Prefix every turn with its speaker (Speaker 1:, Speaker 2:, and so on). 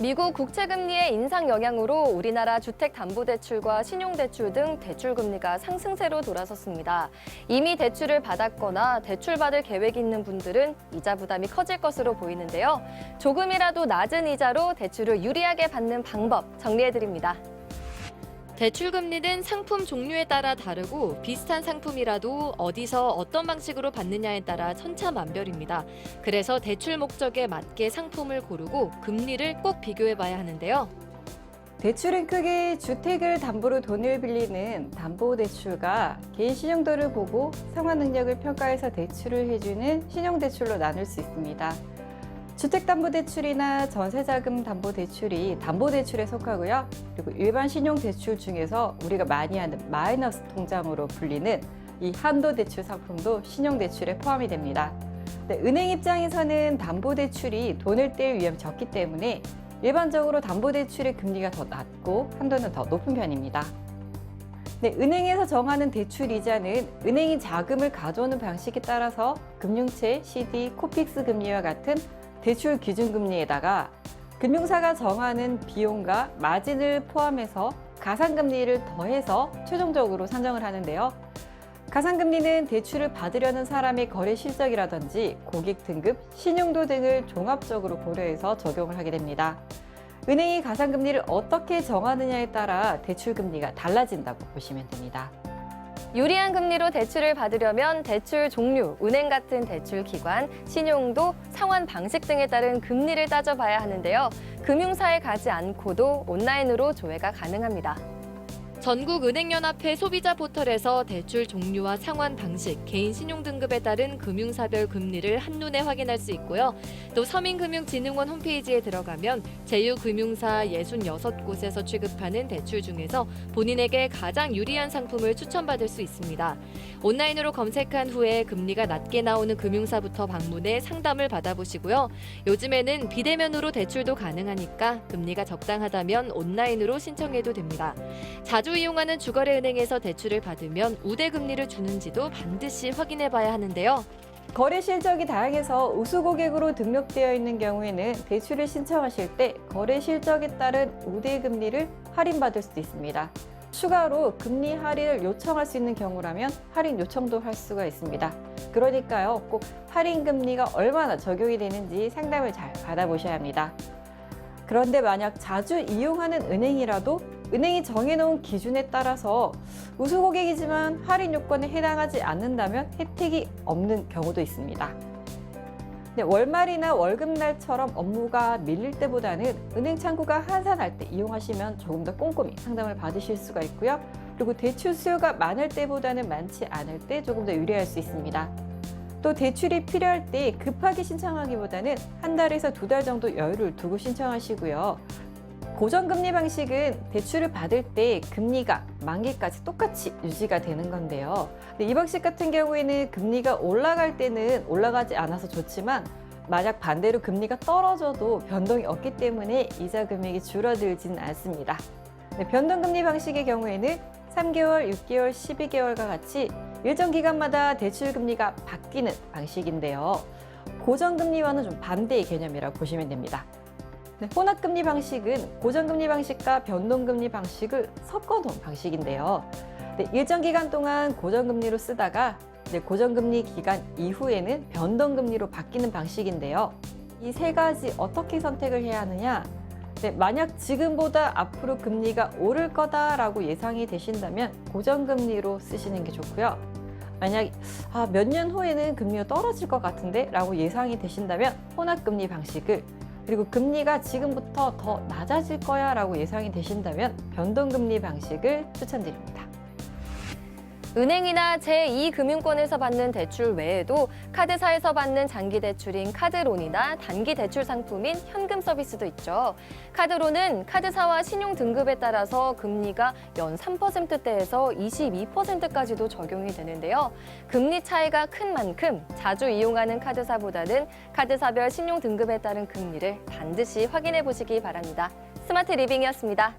Speaker 1: 미국 국채금리의 인상 영향으로 우리나라 주택담보대출과 신용대출 등 대출금리가 상승세로 돌아섰습니다. 이미 대출을 받았거나 대출받을 계획이 있는 분들은 이자 부담이 커질 것으로 보이는데요. 조금이라도 낮은 이자로 대출을 유리하게 받는 방법 정리해드립니다. 대출금리는 상품 종류에 따라 다르고 비슷한 상품이라도 어디서 어떤 방식으로 받느냐에 따라 천차만별입니다. 그래서 대출 목적에 맞게 상품을 고르고 금리를 꼭 비교해봐야 하는데요.
Speaker 2: 대출은 크게 주택을 담보로 돈을 빌리는 담보대출과 개인 신용도를 보고 상환 능력을 평가해서 대출을 해주는 신용대출로 나눌 수 있습니다. 주택담보대출이나 전세자금 담보대출이 담보대출에 속하고요. 그리고 일반 신용대출 중에서 우리가 많이 하는 마이너스 통장으로 불리는 이 한도대출 상품도 신용대출에 포함이 됩니다. 은행 입장에서는 담보대출이 돈을 뗄 위험이 적기 때문에 일반적으로 담보대출의 금리가 더 낮고 한도는 더 높은 편입니다. 은행에서 정하는 대출 이자는 은행이 자금을 가져오는 방식에 따라서 금융채, CD, 코픽스 금리와 같은 대출 기준금리에다가 금융사가 정하는 비용과 마진을 포함해서 가산금리를 더해서 최종적으로 산정을 하는데요. 가산금리는 대출을 받으려는 사람의 거래 실적이라든지 고객 등급, 신용도 등을 종합적으로 고려해서 적용을 하게 됩니다. 은행이 가산금리를 어떻게 정하느냐에 따라 대출금리가 달라진다고 보시면 됩니다.
Speaker 1: 유리한 금리로 대출을 받으려면 대출 종류, 은행 같은 대출 기관, 신용도, 상환 방식 등에 따른 금리를 따져봐야 하는데요. 금융사에 가지 않고도 온라인으로 조회가 가능합니다. 전국은행연합회 소비자 포털에서 대출 종류와 상환 방식, 개인 신용 등급에 따른 금융사별 금리를 한눈에 확인할 수 있고요. 또 서민금융진흥원 홈페이지에 들어가면 제휴금융사 66곳에서 취급하는 대출 중에서 본인에게 가장 유리한 상품을 추천받을 수 있습니다. 온라인으로 검색한 후에 금리가 낮게 나오는 금융사부터 방문해 상담을 받아보시고요. 요즘에는 비대면으로 대출도 가능하니까 금리가 적당하다면 온라인으로 신청해도 됩니다. 자주 이용하는 주거래 은행에서 대출을 받으면 우대 금리를 주는지도 반드시 확인해 봐야 하는데요.
Speaker 2: 거래 실적이 다양해서 우수 고객으로 등록되어 있는 경우에는 대출을 신청하실 때 거래 실적에 따른 우대 금리를 할인받을 수도 있습니다. 추가로 금리 할인을 요청할 수 있는 경우라면 할인 요청도 할 수가 있습니다. 그러니까요, 꼭 할인 금리가 얼마나 적용이 되는지 상담을 잘 받아보셔야 합니다. 그런데 만약 자주 이용하는 은행이라도 은행이 정해놓은 기준에 따라서 우수 고객이지만 할인 요건에 해당하지 않는다면 혜택이 없는 경우도 있습니다. 월말이나 월급날처럼 업무가 밀릴 때보다는 은행 창구가 한산할 때 이용하시면 조금 더 꼼꼼히 상담을 받으실 수가 있고요. 그리고 대출 수요가 많을 때보다는 많지 않을 때 조금 더 유리할 수 있습니다. 또 대출이 필요할 때 급하게 신청하기보다는 한 달에서 두 달 정도 여유를 두고 신청하시고요. 고정금리 방식은 대출을 받을 때 금리가 만기까지 똑같이 유지가 되는 건데요. 이 방식 같은 경우에는 금리가 올라갈 때는 올라가지 않아서 좋지만 만약 반대로 금리가 떨어져도 변동이 없기 때문에 이자 금액이 줄어들지는 않습니다. 변동금리 방식의 경우에는 3개월, 6개월, 12개월과 같이 일정 기간마다 대출 금리가 바뀌는 방식인데요. 고정금리와는 좀 반대의 개념이라고 보시면 됩니다. 혼합금리 방식은 고정금리 방식과 변동금리 방식을 섞어놓은 방식인데요. 일정 기간 동안 고정금리로 쓰다가 고정금리 기간 이후에는 변동금리로 바뀌는 방식인데요. 이 세 가지 어떻게 선택을 해야 하느냐? 만약 지금보다 앞으로 금리가 오를 거다라고 예상이 되신다면 고정금리로 쓰시는 게 좋고요. 만약 몇 년 후에는 금리가 떨어질 것 같은데 라고 예상이 되신다면 혼합금리 방식을, 그리고 금리가 지금부터 더 낮아질 거야 라고 예상이 되신다면 변동금리 방식을 추천드립니다.
Speaker 1: 은행이나 제2금융권에서 받는 대출 외에도 카드사에서 받는 장기 대출인 카드론이나 단기 대출 상품인 현금 서비스도 있죠. 카드론은 카드사와 신용 등급에 따라서 금리가 연 3%대에서 22%까지도 적용이 되는데요. 금리 차이가 큰 만큼 자주 이용하는 카드사보다는 카드사별 신용 등급에 따른 금리를 반드시 확인해 보시기 바랍니다. 스마트 리빙이었습니다.